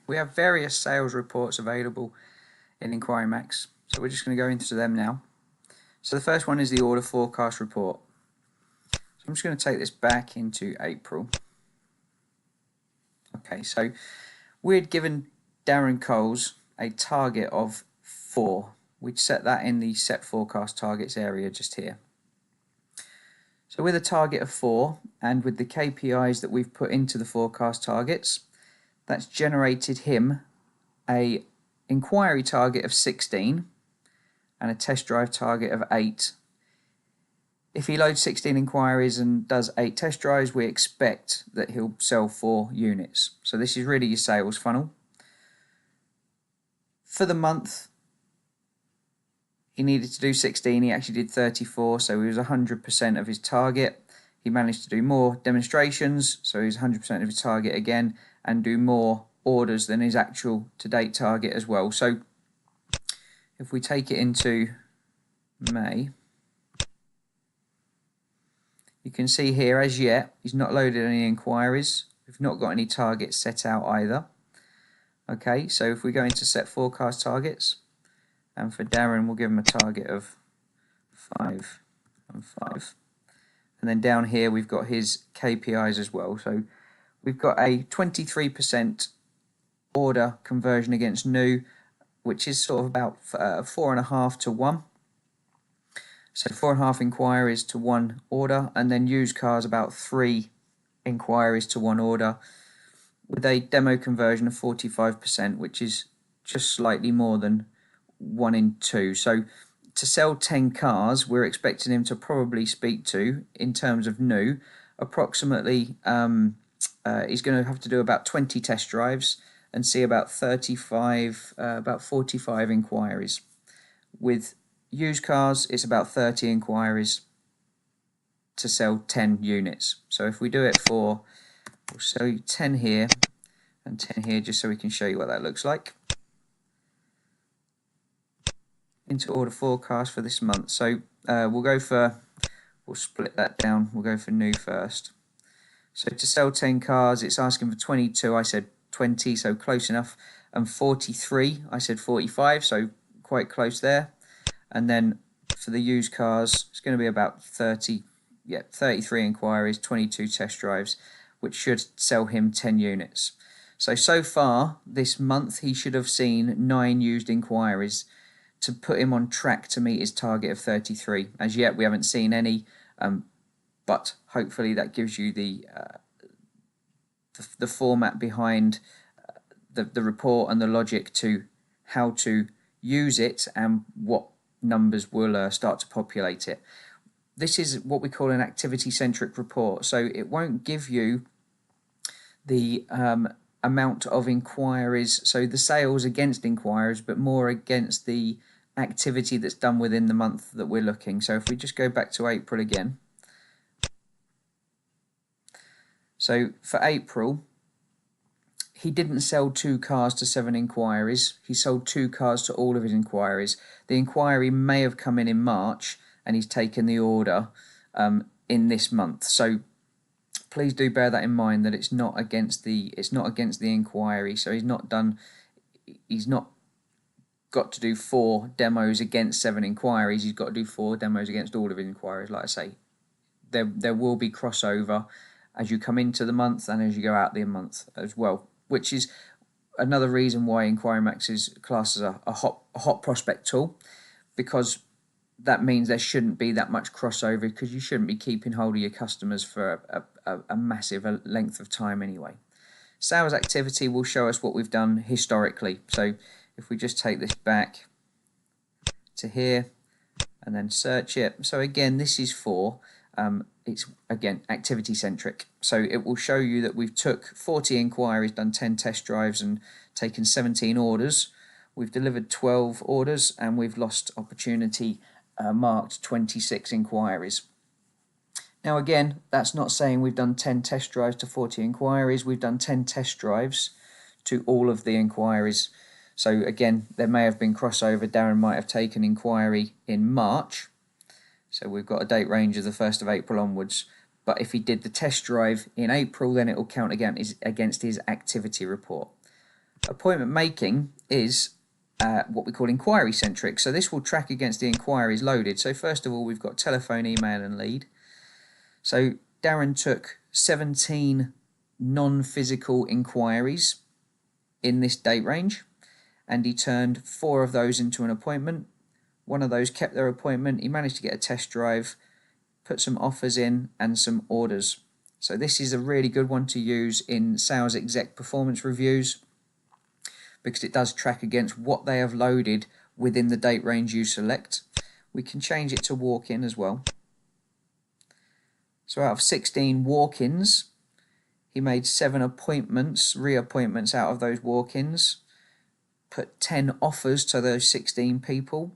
We have various sales reports available in Inquiry Max, so we're just going to go into them now. So the first one is the order forecast report. So I'm just going to take this back into April. Okay, so we had given Darren Coles a target of 4. We'd set that in the set forecast targets area just here. So with a target of 4 and with the KPIs that we've put into the forecast targets, that's generated him a inquiry target of 16 and a test drive target of 8. If he loads 16 inquiries and does 8 test drives, we expect that he'll sell 4 units. So this is really your sales funnel. For the month, he needed to do 16, he actually did 34, so he was 100% of his target. He managed to do more demonstrations, so he was 100% of his target again, and do more orders than his actual to-date target as well. So if we take it into May, you can see here, as yet, he's not loaded any inquiries. We've not got any targets set out either. Okay, so if we go into set forecast targets, and for Darren, we'll give him a target of 5 and 5. And then down here, we've got his KPIs as well. So we've got a 23% order conversion against new, which is sort of about 4.5 to 1. So 4.5 inquiries to 1 order, and then used cars about 3 inquiries to 1 order, with a demo conversion of 45%, which is just slightly more than 1 in 2. So to sell 10 cars, we're expecting him to probably speak to, in terms of new, approximately, he's going to have to do about 20 test drives and see about 45 inquiries. With used cars, it's about 30 inquiries to sell 10 units. So if we do it for, we'll show you 10 here and 10 here, just so we can show you what that looks like. Into order forecast for this month. So we'll split that down. We'll go for new first. So to sell 10 cars, it's asking for 22. I said 20, so close enough. And 43, I said 45, so quite close there. And then for the used cars, it's going to be about 33 inquiries, 22 test drives, which should sell him 10 units. So far this month, he should have seen 9 used inquiries to put him on track to meet his target of 33. As yet, we haven't seen any, but hopefully that gives you the format behind the report and the logic to how to use it and what numbers will start to populate it. This is what we call an activity-centric report, so it won't give you the amount of inquiries, so the sales against inquiries, but more against the activity that's done within the month that we're looking. So if we just go back to April again, so for April, he didn't sell 2 cars to 7 inquiries. He sold 2 cars to all of his inquiries. The inquiry may have come in March, and he's taken the order in this month. So please do bear that in mind, that it's not against the inquiry. So he's not got to do 4 demos against 7 inquiries. He's got to do 4 demos against all of his inquiries. Like I say, there will be crossover as you come into the month and as you go out the month as well, which is another reason why Inquiry Max is classed as a hot prospect tool, because that means there shouldn't be that much crossover, because you shouldn't be keeping hold of your customers for a massive length of time anyway. Sales activity will show us what we've done historically. So if we just take this back to here and then search it. So again, this is for, it's again activity centric. So it will show you that we've took 40 inquiries, done 10 test drives and taken 17 orders. We've delivered 12 orders and we've lost opportunity marked 26 inquiries. Now again, that's not saying we've done 10 test drives to 40 inquiries. We've done 10 test drives to all of the inquiries. So again, there may have been crossover. Darren might have taken inquiry in March. So we've got a date range of the 1st of April onwards. But if he did the test drive in April, then it will count again against his activity report. Appointment making is what we call inquiry centric. So this will track against the inquiries loaded. So first of all, we've got telephone, email and lead. So Darren took 17 non-physical inquiries in this date range, and he turned 4 of those into an appointment. 1 of those kept their appointment. He managed to get a test drive, put some offers in and some orders. So this is a really good one to use in sales exec performance reviews, because it does track against what they have loaded within the date range you select. We can change it to walk-in as well. So out of 16 walk-ins, he made 7 appointments, reappointments out of those walk-ins, put 10 offers to those 16 people,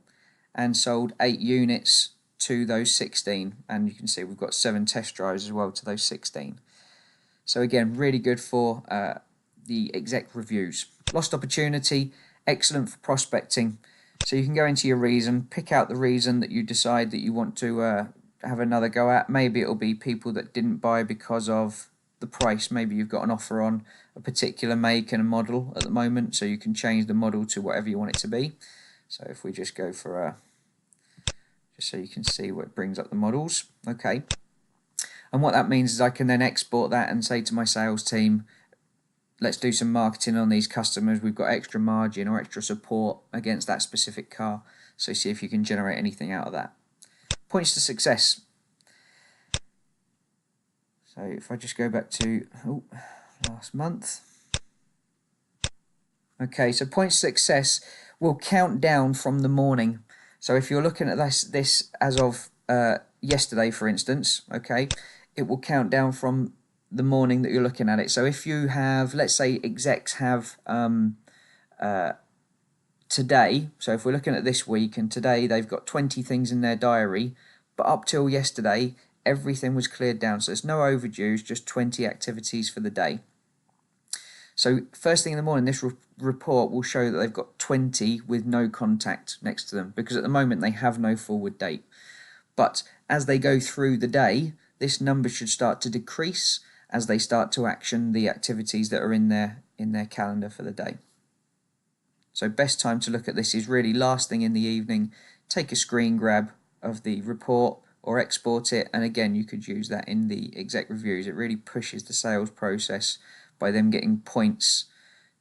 and sold 8 units to those 16. And you can see we've got 7 test drives as well to those 16. So again, really good for the exec reviews. Lost opportunity, excellent for prospecting. So you can go into your reason, pick out the reason that you decide that you want to have another go at. Maybe it'll be people that didn't buy because of the price. Maybe you've got an offer on a particular make and a model at the moment, so you can change the model to whatever you want it to be. So if we just go for a, just so you can see what brings up the models. Okay. And what that means is I can then export that and say to my sales team, let's do some marketing on these customers. We've got extra margin or extra support against that specific car. So see if you can generate anything out of that. Points to success. So if I just go back to last month. Okay, so points to success will count down from the morning. So if you're looking at this as of yesterday, for instance, okay, it will count down from the morning that you're looking at it. So if you have, let's say execs have today, so if we're looking at this week and today they've got 20 things in their diary, but up till yesterday everything was cleared down, so there's no overdues, just 20 activities for the day. So first thing in the morning, this report will show that they've got 20 with no contact next to them, because at the moment they have no forward date. But as they go through the day, this number should start to decrease as they start to action the activities that are in their calendar for the day. So best time to look at this is really last thing in the evening. Take a screen grab of the report or export it, and again you could use that in the exec reviews. It really pushes the sales process by them getting points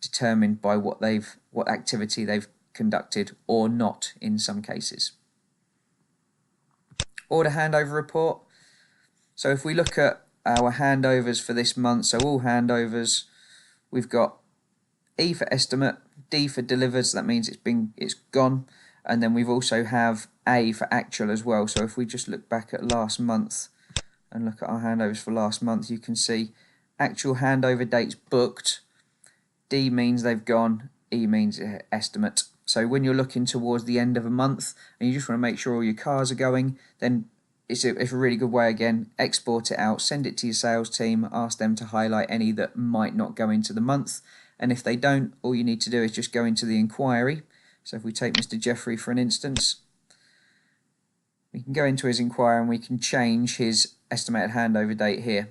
determined by what activity they've conducted or not in some cases. Order handover report. So if we look at our handovers for this month, so all handovers, we've got E for estimate, D for delivered, so that means it's gone, and then we've also have A for actual as well. So if we just look back at last month and look at our handovers for last month, you can see actual handover dates booked, D means they've gone, E means estimate. So when you're looking towards the end of a month and you just want to make sure all your cars are going, then it's a really good way. Again, export it out, send it to your sales team, ask them to highlight any that might not go into the month. And if they don't, all you need to do is just go into the inquiry. So if we take Mr. Jeffrey for an instance, we can go into his inquiry and we can change his estimated handover date here.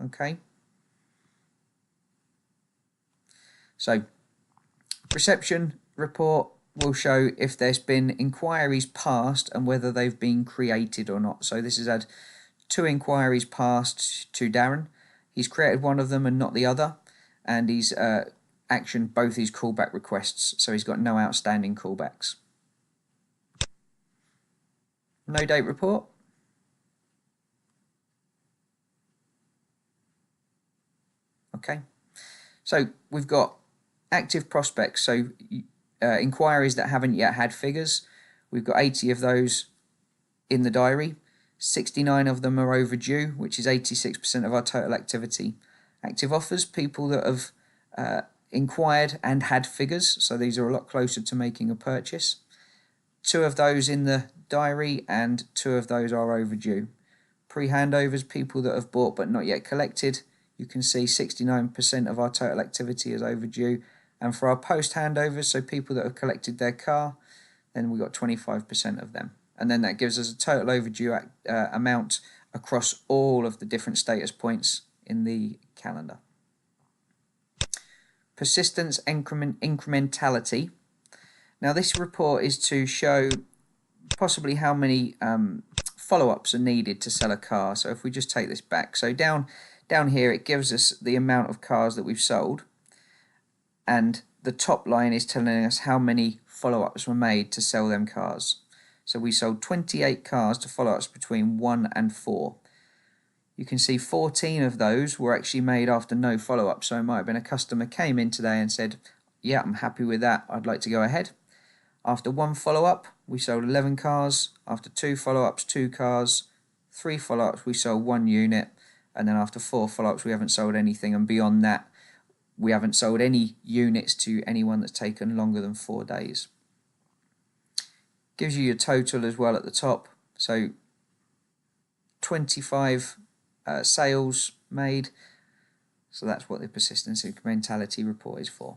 Okay. So reception report will show if there's been inquiries passed and whether they've been created or not. So this has had 2 inquiries passed to Darren. He's created one of them and not the other, and he's actioned both his callback requests, so he's got no outstanding callbacks. No date report. Okay, so we've got active prospects, so inquiries that haven't yet had figures. We've got 80 of those in the diary. 69 of them are overdue, which is 86% of our total activity. Active offers, people that have inquired and had figures, so these are a lot closer to making a purchase. 2 of those in the diary and 2 of those are overdue. Pre-handovers, people that have bought but not yet collected. You can see 69% of our total activity is overdue. And for our post-handovers, so people that have collected their car, then we've got 25% of them. And then that gives us a total overdue amount across all of the different status points in the calendar. persistence incrementality. Now this report is to show possibly how many follow-ups are needed to sell a car. So if we just take this back, so down here it gives us the amount of cars that we've sold, and the top line is telling us how many follow-ups were made to sell them cars. So we sold 28 cars to follow-ups between 1 and 4. You can see 14 of those were actually made after no follow-up. So it might have been a customer came in today and said, yeah, I'm happy with that, I'd like to go ahead. After 1 follow-up, we sold 11 cars. After 2 follow-ups, 2 cars. 3 follow-ups, we sold 1 unit. And then after 4 follow-ups, we haven't sold anything. And beyond that, we haven't sold any units to anyone that's taken longer than 4 days. Gives you your total as well at the top. So 25 sales made. So that's what the persistence incrementality report is for.